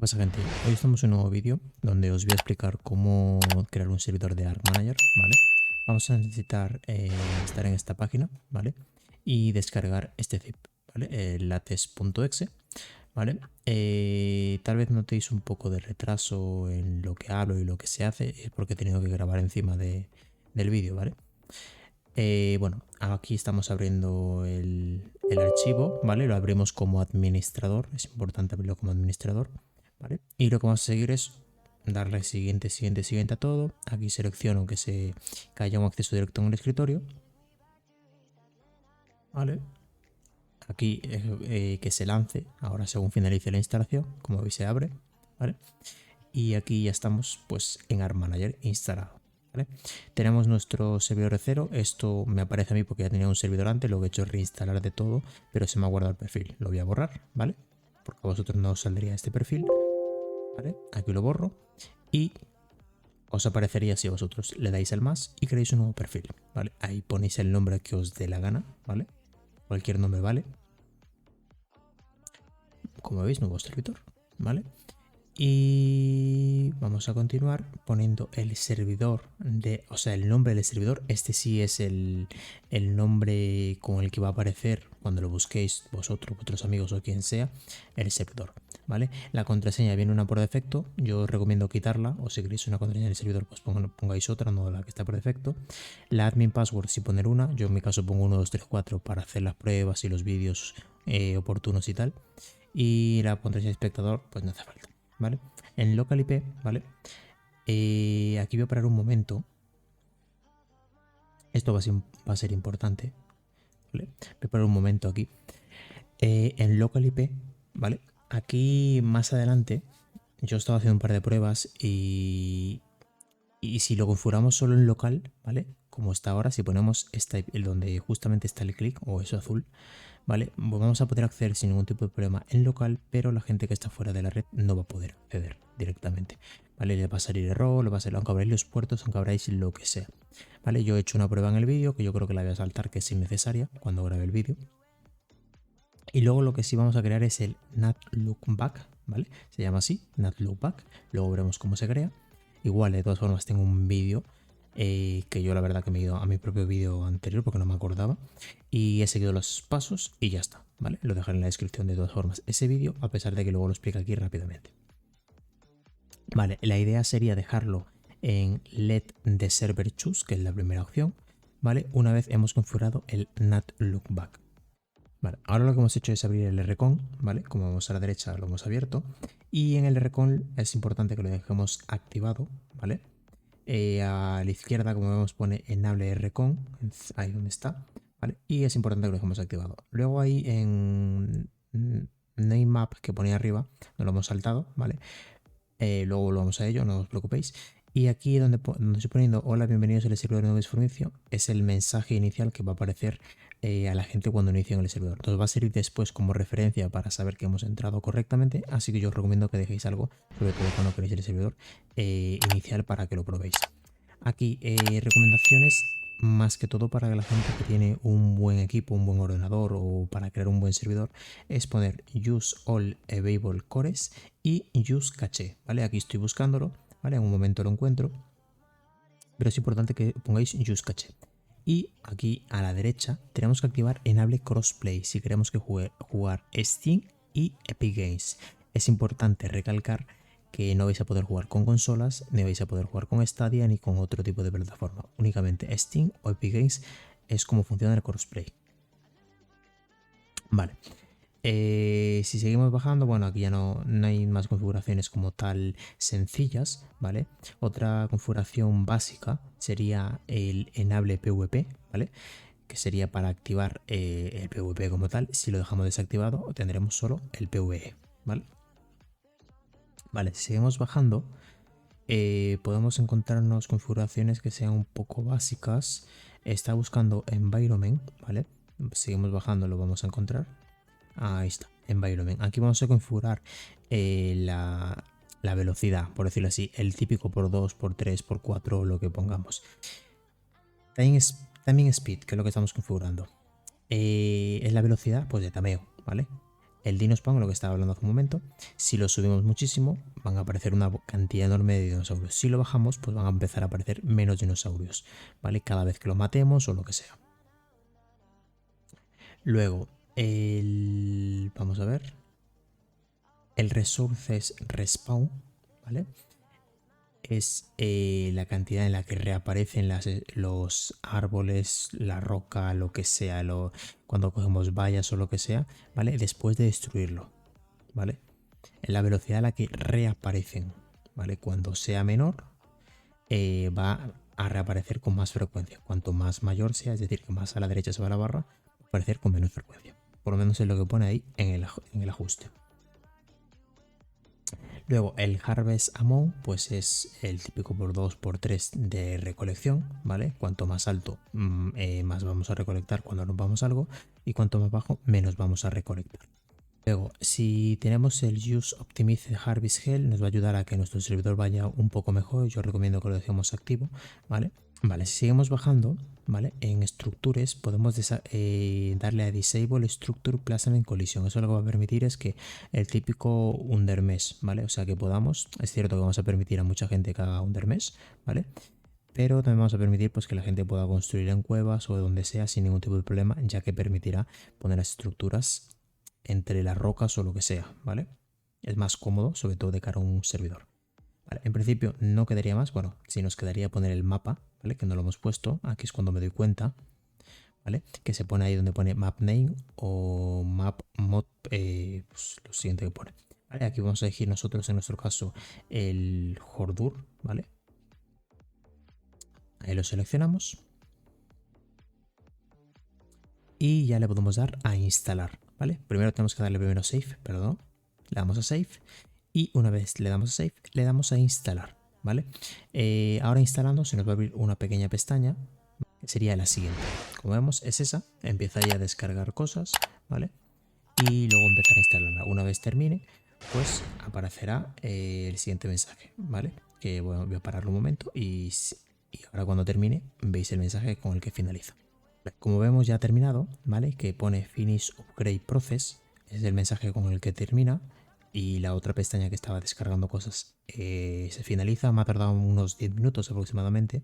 Pasa, gente? Hoy estamos en un nuevo vídeo donde os voy a explicar cómo crear un servidor de Arc Manager, ¿vale? Vamos a necesitar estar en esta página, ¿vale? Y descargar este zip, ¿vale? Latex.exe, ¿vale? Tal vez notéis un poco de retraso en lo que hablo y lo que se hace, es porque he tenido que grabar encima del vídeo, ¿vale? Bueno, aquí estamos abriendo el archivo, ¿vale? Lo abrimos como administrador, es importante abrirlo como administrador, ¿vale? Y lo que vamos a seguir es darle siguiente, siguiente, siguiente a todo. Aquí selecciono que haya un acceso directo en el escritorio, ¿vale? Aquí que se lance, ahora según finalice la instalación, como veis se abre, ¿vale? Y aquí ya estamos pues en Arc Manager instalado, ¿vale? Tenemos nuestro servidor de cero. Esto me aparece a mí porque ya tenía un servidor antes, lo que he hecho es reinstalar de todo, pero se me ha guardado el perfil. Lo voy a borrar, ¿vale? Porque a vosotros no os saldría este perfil, ¿vale? Aquí lo borro y os aparecería si vosotros le dais al más y creáis un nuevo perfil, ¿vale? Ahí ponéis el nombre que os dé la gana, ¿vale? Cualquier nombre vale. Como veis, nuevo servidor, ¿vale? Y vamos a continuar poniendo el servidor o sea, el nombre del servidor. Este sí es el nombre con el que va a aparecer cuando lo busquéis vosotros, vuestros amigos o quien sea, el servidor, ¿vale? La contraseña viene una por defecto, yo os recomiendo quitarla, o si queréis una contraseña del servidor, pues pongáis otra, no la que está por defecto. La admin password, si poner una, yo en mi caso pongo 1, 2, 3, 4 para hacer las pruebas y los vídeos oportunos y tal. Y la contraseña de espectador, pues no hace falta, ¿vale? En local IP, ¿vale? Aquí voy a parar un momento. Esto va a ser importante, ¿vale? Voy a parar un momento aquí. En local IP, ¿vale? Aquí más adelante yo estaba haciendo un par de pruebas y si lo configuramos solo en local, ¿vale? Como está ahora, si ponemos el donde justamente está el clic o eso azul, ¿vale? Pues vamos a poder acceder sin ningún tipo de problema en local, pero la gente que está fuera de la red no va a poder acceder directamente, ¿vale? Le va a salir error, le va a salir, aunque abráis los puertos, aunque abráis lo que sea, ¿vale? Yo he hecho una prueba en el vídeo que yo creo que la voy a saltar, que es innecesaria cuando grabe el vídeo. Y luego lo que sí vamos a crear es el NAT Lookback, ¿vale? Se llama así, NAT Lookback. Luego veremos cómo se crea. Igual, de todas formas, tengo un vídeo que yo la verdad que me he ido a mi propio vídeo anterior porque no me acordaba. Y he seguido los pasos y ya está, ¿vale? Lo dejaré en la descripción de todas formas ese vídeo, a pesar de que luego lo explico aquí rápidamente. Vale, la idea sería dejarlo en Let the Server Choose, que es la primera opción, ¿vale? Una vez hemos configurado el NAT Lookback. Vale, ahora lo que hemos hecho es abrir el rcon, ¿vale? Como vamos a la derecha lo hemos abierto. Y en el rcon es importante que lo dejemos activado, ¿vale? A la izquierda, como vemos, pone enable rcon, ahí donde está, ¿vale? Y es importante que lo dejemos activado. Luego ahí en name map que ponía arriba, no lo hemos saltado, ¿vale? Luego volvamos a ello, no os preocupéis. Y aquí donde estoy poniendo hola, bienvenidos al servidor de nuevo servicio, es el mensaje inicial que va a aparecer a la gente cuando inicien el servidor. Entonces va a servir después como referencia para saber que hemos entrado correctamente, así que yo os recomiendo que dejéis algo, sobre todo cuando queréis el servidor inicial, para que lo probéis. Aquí recomendaciones más que todo para la gente que tiene un buen equipo, un buen ordenador o para crear un buen servidor, es poner use all available cores y use cache, ¿vale? Aquí estoy buscándolo, ¿vale? En un momento lo encuentro, pero es importante que pongáis use cache. Y aquí a la derecha tenemos que activar enable crossplay si queremos que jugar Steam y Epic Games. Es importante recalcar que no vais a poder jugar con consolas, ni vais a poder jugar con Stadia ni con otro tipo de plataforma. Únicamente Steam o Epic Games es como funciona el crossplay. Vale. Si seguimos bajando, bueno, aquí ya no hay más configuraciones como tal sencillas, ¿vale? Otra configuración básica sería el enable PvP, ¿vale? Que sería para activar el PvP como tal. Si lo dejamos desactivado, tendremos solo el PvE, ¿vale? Vale, si seguimos bajando, podemos encontrarnos configuraciones que sean un poco básicas. Está buscando environment, ¿vale? Seguimos bajando, lo vamos a encontrar. Ahí está, environment. Aquí vamos a configurar la velocidad, por decirlo así, el típico por 2, por 3, por 4, lo que pongamos. Timing speed, que es lo que estamos configurando. Es la velocidad pues de tameo, ¿vale? el Dinospawn, lo que estaba hablando hace un momento, si lo subimos muchísimo, van a aparecer una cantidad enorme de dinosaurios. Si lo bajamos, pues van a empezar a aparecer menos dinosaurios, ¿vale? Cada vez que lo matemos o lo que sea. Luego, vamos a ver. El Resources Respawn, ¿vale? Es la cantidad en la que reaparecen los árboles, la roca, lo que sea, cuando cogemos vallas o lo que sea, ¿vale? Después de destruirlo, ¿vale? En la velocidad a la que reaparecen, ¿vale? Cuando sea menor, va a reaparecer con más frecuencia. Cuanto más mayor sea, es decir, que más a la derecha se va la barra, va a aparecer con menos frecuencia. Por lo menos es lo que pone ahí en el ajuste. Luego el Harvest Amount, pues es el típico por 2x3 de recolección, ¿vale? Cuanto más alto, más vamos a recolectar cuando rompamos algo, y cuanto más bajo, menos vamos a recolectar. Luego, si tenemos el Use Optimize Harvest Hell, nos va a ayudar a que nuestro servidor vaya un poco mejor. Yo recomiendo que lo dejemos activo, ¿vale? Vale, si seguimos bajando, ¿vale? En Structures podemos darle a Disable Structure Placement Collision. Eso lo que va a permitir es que el típico Undermesh, ¿vale? O sea, que podamos, es cierto que vamos a permitir a mucha gente que haga Undermesh, ¿vale? Pero también vamos a permitir pues, que la gente pueda construir en cuevas o donde sea sin ningún tipo de problema, ya que permitirá poner las estructuras entre las rocas o lo que sea, ¿vale? Es más cómodo, sobre todo de cara a un servidor. Vale, en principio no quedaría más, bueno, si nos quedaría poner el mapa, ¿vale? Que no lo hemos puesto, aquí es cuando me doy cuenta, ¿vale? Que se pone ahí donde pone map name o map mod, pues lo siguiente que pone. ¿Vale? Aquí vamos a elegir nosotros, en nuestro caso, el Hordur, ¿vale? Ahí lo seleccionamos. Y ya le podemos dar a instalar, ¿vale? Primero tenemos que darle primero save, perdón. Le damos a save. Y una vez le damos a save, le damos a instalar, ¿vale? Ahora instalando se nos va a abrir una pequeña pestaña, que sería la siguiente. Como vemos es esa, empieza ya a descargar cosas, ¿vale? Y luego empezar a instalarla. Una vez termine, pues aparecerá el siguiente mensaje, ¿vale? Que voy a pararlo un momento y ahora cuando termine veis el mensaje con el que finaliza. Como vemos ya ha terminado, ¿vale? Que pone Finish Upgrade Process, es el mensaje con el que termina. Y la otra pestaña que estaba descargando cosas se finaliza. Me ha tardado unos 10 minutos aproximadamente,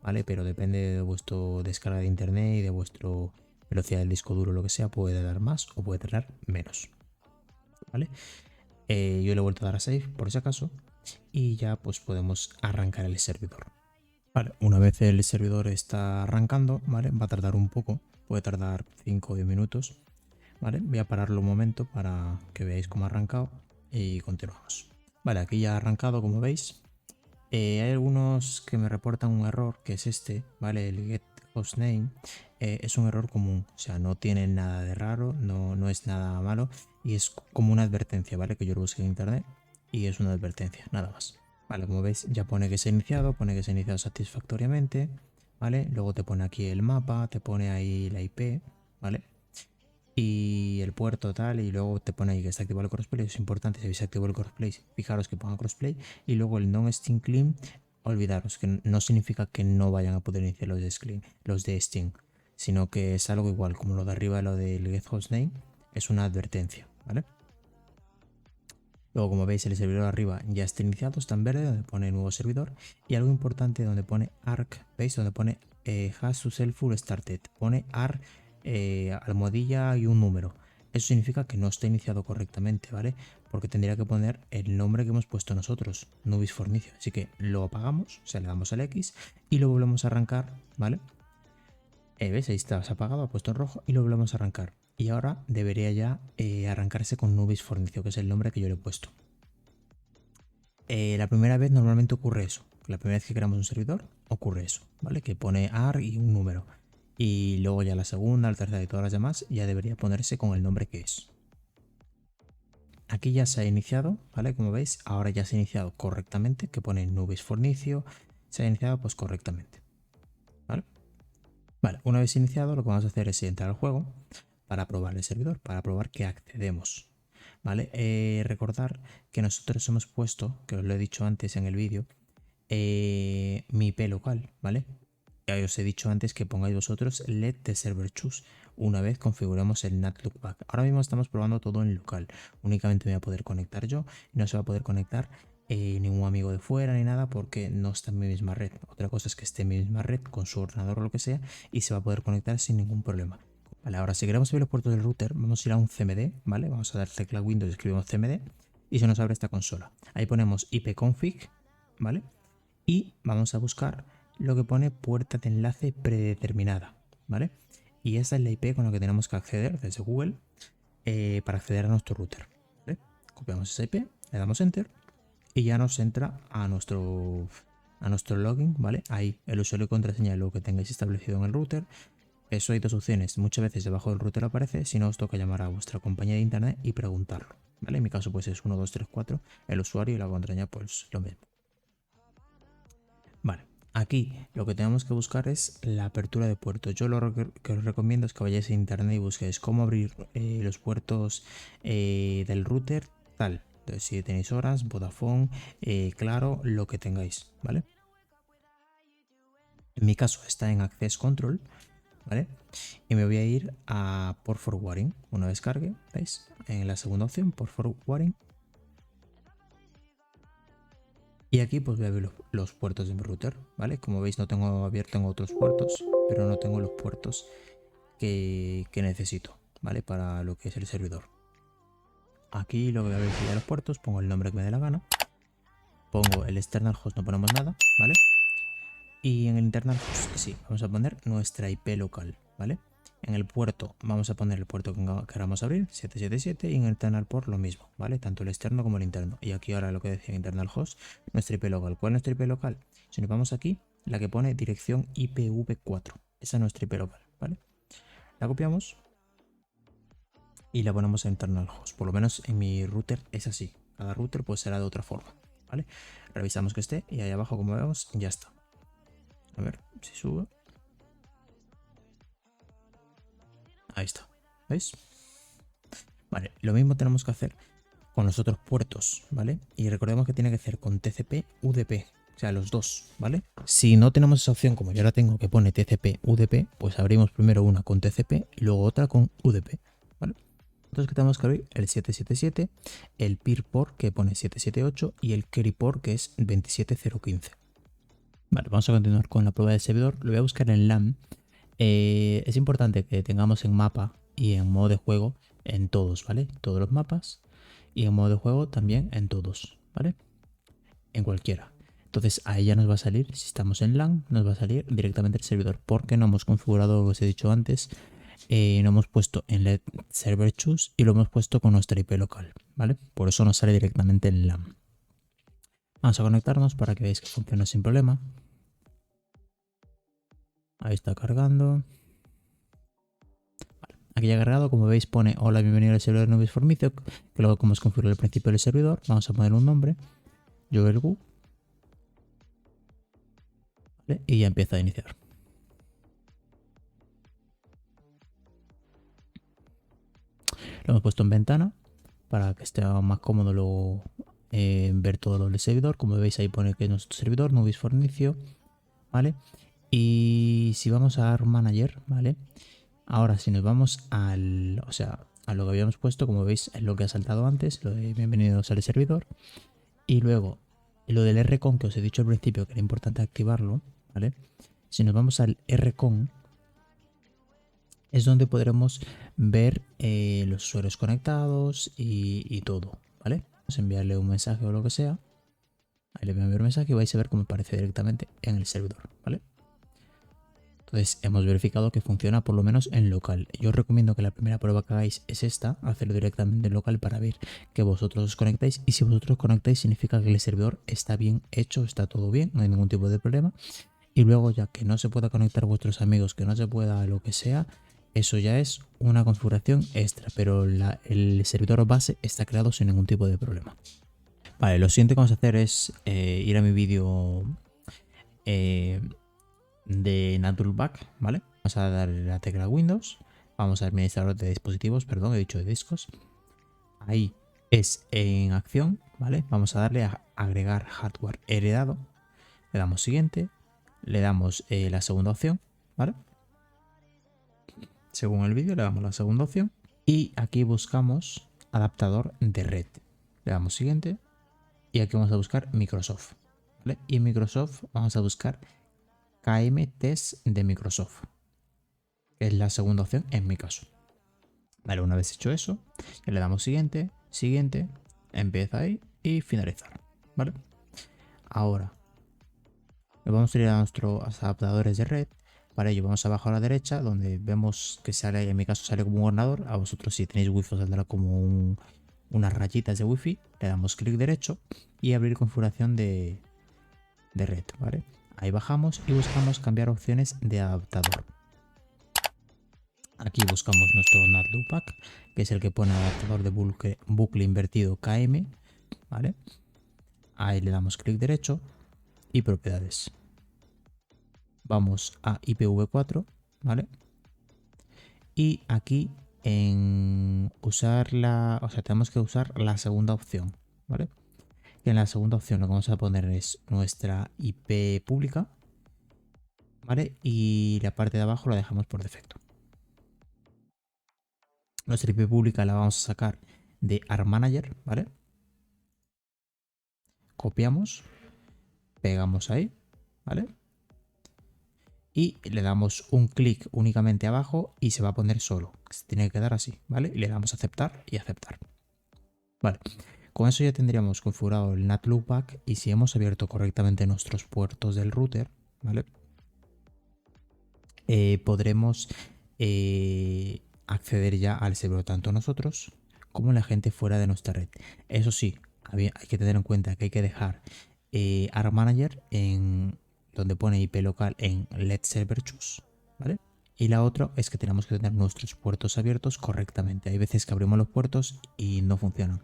¿vale? Pero depende de vuestro descarga de internet y de vuestra velocidad del disco duro, lo que sea, puede tardar más o puede tardar menos, ¿vale? Yo le he vuelto a dar a save por si acaso y ya pues podemos arrancar el servidor. Vale, una vez el servidor está arrancando, ¿vale? Va a tardar un poco, puede tardar 5 o 10 minutos, ¿vale? Voy a pararlo un momento para que veáis cómo ha arrancado y continuamos. Vale, aquí ya ha arrancado, como veis. Hay algunos que me reportan un error, que es este, ¿vale? El get hostname es un error común, o sea, no tiene nada de raro, no es nada malo y es como una advertencia, ¿vale? Que yo lo busqué en internet y es una advertencia, nada más. Vale, como veis ya pone que se ha iniciado, pone que se ha iniciado satisfactoriamente, ¿vale? Luego te pone aquí el mapa, te pone ahí la IP, ¿vale? Y el puerto tal, y luego te pone ahí que está activado el crossplay. Es importante, si habéis activado el crossplay, fijaros que ponga crossplay. Y luego el non-Steam clean, olvidaros que no significa que no vayan a poder iniciar los de Steam, sino que es algo igual, como lo de arriba, lo del get hostname, es una advertencia, ¿vale? Luego, como veis, el servidor arriba ya está iniciado, está en verde, donde pone nuevo servidor. Y algo importante, donde pone arc, ¿veis? Donde pone has successful started, pone arc, almohadilla y un número. Eso significa que no está iniciado correctamente, ¿vale? Porque tendría que poner el nombre que hemos puesto nosotros, Nubis Fornicio. Así que lo apagamos, o sea, le damos al X y lo volvemos a arrancar, ¿vale? ¿Ves? Ahí está, se ha apagado, ha puesto en rojo y lo volvemos a arrancar. Y ahora debería ya arrancarse con Nubis Fornicio, que es el nombre que yo le he puesto. La primera vez normalmente ocurre eso. La primera vez que creamos un servidor ocurre eso, ¿vale? Que pone AR y un número. Y luego ya la segunda, la tercera y todas las demás ya debería ponerse con el nombre que es. Aquí ya se ha iniciado, ¿vale? Como veis, ahora ya se ha iniciado correctamente, que pone Nubis Fornicio. Se ha iniciado pues correctamente, ¿vale? Vale, una vez iniciado lo que vamos a hacer es entrar al juego para probar el servidor, para probar que accedemos. ¿Vale? Recordar que nosotros hemos puesto, que os lo he dicho antes en el vídeo, mi IP local, ¿vale? Ya os he dicho antes que pongáis vosotros let the server choose. una vez configuremos el NAT Loopback. Ahora mismo estamos probando todo en local. Únicamente me voy a poder conectar yo y no se va a poder conectar ningún amigo de fuera ni nada porque no está en mi misma red. Otra cosa es que esté en mi misma red con su ordenador o lo que sea y se va a poder conectar sin ningún problema. Vale, ahora si queremos ver los puertos del router, vamos a ir a un CMD, ¿vale? Vamos a dar tecla Windows y escribimos CMD y se nos abre esta consola. Ahí ponemos ipconfig, ¿vale? Y vamos a buscar lo que pone puerta de enlace predeterminada, ¿vale? Y esa es la IP con la que tenemos que acceder desde Google para acceder a nuestro router, ¿vale? Copiamos esa IP, le damos Enter y ya nos entra a nuestro login, ¿vale? Ahí el usuario y contraseña, lo que tengáis establecido en el router. Eso hay dos opciones, muchas veces debajo del router aparece, si no os toca llamar a vuestra compañía de internet y preguntarlo, ¿vale? En mi caso pues es 1234, el usuario y la contraseña pues lo mismo. Vale, aquí lo que tenemos que buscar es la apertura de puertos. Yo lo que os recomiendo es que vayáis a internet y busquéis cómo abrir los puertos del router tal. Entonces, si tenéis horas, Vodafone, Claro, lo que tengáis, ¿vale? En mi caso está en Access Control, ¿vale? Y me voy a ir a Port Forwarding. Una vez cargue, ¿veis? En la segunda opción, Port Forwarding. Y aquí pues voy a ver los puertos de mi router, ¿vale? Como veis no tengo abierto en otros puertos, pero no tengo los puertos que necesito, ¿vale? Para lo que es el servidor. Aquí lo que voy a verificar los puertos, pongo el nombre que me dé la gana. Pongo el external host, no ponemos nada, ¿vale? Y en el internal host, sí, vamos a poner nuestra IP local, ¿vale? En el puerto vamos a poner el puerto que queramos abrir, 777, y en el internal port lo mismo, ¿vale? Tanto el externo como el interno. Y aquí ahora lo que decía internal host, nuestra IP local. ¿Cuál es nuestra IP local? Si nos vamos aquí, la que pone dirección IPv4. Esa es nuestra IP local, ¿vale? La copiamos y la ponemos en internal host. Por lo menos en mi router es así. Cada router pues será de otra forma, ¿vale? Revisamos que esté y ahí abajo, como vemos, ya está. A ver si sube. Ahí está, ¿veis? Vale, lo mismo tenemos que hacer con los otros puertos, ¿vale? Y recordemos que tiene que ser con TCP UDP, o sea, los dos, ¿vale? Si no tenemos esa opción, como yo la tengo, que pone TCP UDP, pues abrimos primero una con TCP y luego otra con UDP, ¿vale? Entonces que tenemos que abrir el 777, el peer port que pone 778 y el carry port que es 27015. Vale, vamos a continuar con la prueba del servidor. Lo voy a buscar en LAN. Es importante que tengamos en mapa y en modo de juego en todos, ¿vale? Todos los mapas y en modo de juego también en todos, ¿vale? En cualquiera. Entonces ahí ya nos va a salir, si estamos en LAN, nos va a salir directamente el servidor porque no hemos configurado lo que os he dicho antes. No hemos puesto en LED Server Choose y lo hemos puesto con nuestra IP local, ¿vale? Por eso nos sale directamente en LAN. Vamos a conectarnos para que veáis que funciona sin problema. Ahí está cargando. Aquí ya cargado, como veis pone hola, bienvenido al servidor Nubis Formicio, que luego como es configurado al principio del servidor, vamos a poner un nombre, Joelgu, ¿vale? Y ya empieza a iniciar. Lo hemos puesto en ventana para que esté más cómodo luego ver todo lo del servidor. Como veis ahí pone que es nuestro servidor, Nubis Formicio, ¿vale? Y si vamos a ARM Manager, ¿vale? Ahora si nos vamos a lo que habíamos puesto, como veis es lo que ha saltado antes, lo de bienvenidos al servidor. Y luego lo del rcon que os he dicho al principio que era importante activarlo, ¿vale? Si nos vamos al rcon es donde podremos ver los usuarios conectados y todo, ¿vale? Vamos a enviarle un mensaje o lo que sea. Ahí le voy a enviar un mensaje y vais a ver cómo aparece directamente en el servidor, ¿vale? Entonces hemos verificado que funciona por lo menos en local. Yo os recomiendo que la primera prueba que hagáis es esta, hacerlo directamente en local para ver que vosotros os conectáis. Y si vosotros conectáis significa que el servidor está bien hecho, está todo bien, no hay ningún tipo de problema. Y luego ya que no se pueda conectar vuestros amigos, que no se pueda lo que sea, eso ya es una configuración extra. Pero el servidor base está creado sin ningún tipo de problema. Vale, lo siguiente que vamos a hacer es ir a mi vídeo de NatLoopback, ¿vale? Vamos a dar la tecla Windows, vamos a administrador de dispositivos, perdón, he dicho de discos. Ahí es en acción, ¿vale? Vamos a darle a agregar hardware heredado, le damos siguiente, le damos la segunda opción, ¿vale? Según el vídeo le damos la segunda opción y aquí buscamos adaptador de red. Le damos siguiente y aquí vamos a buscar Microsoft, ¿vale? Y en Microsoft vamos a buscar KM Test de Microsoft, que es la segunda opción en mi caso. Vale, una vez hecho eso, ya le damos siguiente, siguiente, empieza ahí y finalizar, ¿vale? Ahora, nos vamos a ir a nuestros adaptadores de red. Para ello vamos abajo a la derecha donde vemos que sale, en mi caso sale como un ordenador. A vosotros si tenéis wifi os saldrá como unas rayitas de wifi. Le damos clic derecho y abrir configuración de red, ¿vale? Ahí bajamos y buscamos cambiar opciones de adaptador. Aquí buscamos nuestro NAT Loopback, que es el que pone adaptador de bucle invertido KM, ¿vale? Ahí le damos clic derecho y propiedades. Vamos a IPv4, ¿vale? Y aquí en usar tenemos que usar la segunda opción, ¿vale? Y en la segunda opción lo que vamos a poner es nuestra IP pública, ¿vale? Y la parte de abajo la dejamos por defecto. Nuestra IP pública la vamos a sacar de Arc Manager, ¿vale? Copiamos, pegamos ahí, ¿vale? Y le damos un clic únicamente abajo y se va a poner solo. Se tiene que quedar así, ¿vale? Y le damos a aceptar y aceptar. Vale, con eso ya tendríamos configurado el NAT Loopback y si hemos abierto correctamente nuestros puertos del router, ¿vale? Podremos acceder ya al servidor tanto nosotros como la gente fuera de nuestra red. Eso sí, hay que tener en cuenta que hay que dejar Arc Manager en donde pone IP local en Let Server Choose, ¿vale? Y la otra es que tenemos que tener nuestros puertos abiertos correctamente. Hay veces que abrimos los puertos y no funcionan.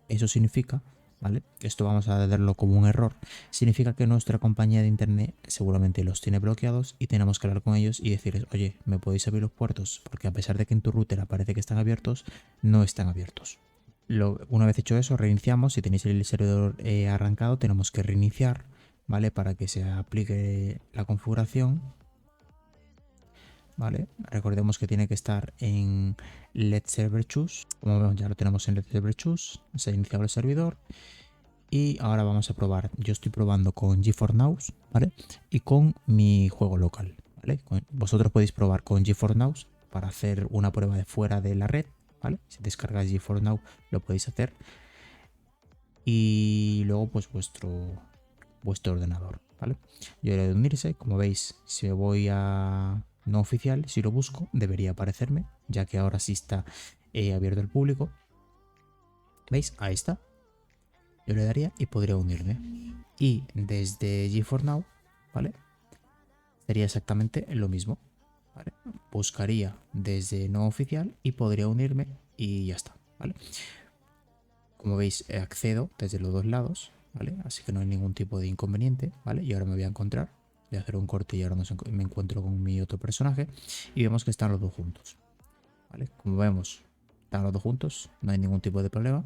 Eso significa, ¿vale? Esto vamos a verlo como un error. Significa que nuestra compañía de internet seguramente los tiene bloqueados y tenemos que hablar con ellos y decirles, oye, ¿me podéis abrir los puertos? Porque a pesar de que en tu router aparece que están abiertos, no están abiertos. Una vez hecho eso, reiniciamos. Si tenéis el servidor arrancado, tenemos que reiniciar, ¿vale? Para que se aplique la configuración, ¿vale? Recordemos que tiene que estar en Let Server Choose. Como vemos, ya lo tenemos en Let Server Choose. Se ha iniciado el servidor. Y ahora vamos a probar. Yo estoy probando con GeForce Now, ¿vale? Y con mi juego local, ¿vale? Vosotros podéis probar con GeForce Now para hacer una prueba de fuera de la red, ¿vale? Si descargáis GeForce Now lo podéis hacer. Y luego pues vuestro ordenador, ¿vale? Yo le doy unirse. Como veis, si voy a no oficial, si lo busco, debería aparecerme, ya que ahora sí está abierto al público. ¿Veis? Ahí está. Yo le daría y podría unirme. Y desde GeForce Now, ¿vale? Sería exactamente lo mismo, ¿vale? Buscaría desde no oficial y podría unirme y ya está, ¿vale? Como veis, accedo desde los dos lados, ¿vale? Así que no hay ningún tipo de inconveniente, ¿vale? Y ahora me voy a encontrar. Voy a hacer un corte y ahora me encuentro con mi otro personaje y vemos que están los dos juntos, ¿vale? Como vemos, están los dos juntos, no hay ningún tipo de problema.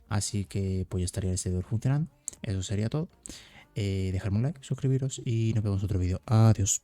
Así que pues ya estaría el servidor funcionando. Eso sería todo. Dejadme un like, suscribiros y nos vemos en otro vídeo. Adiós.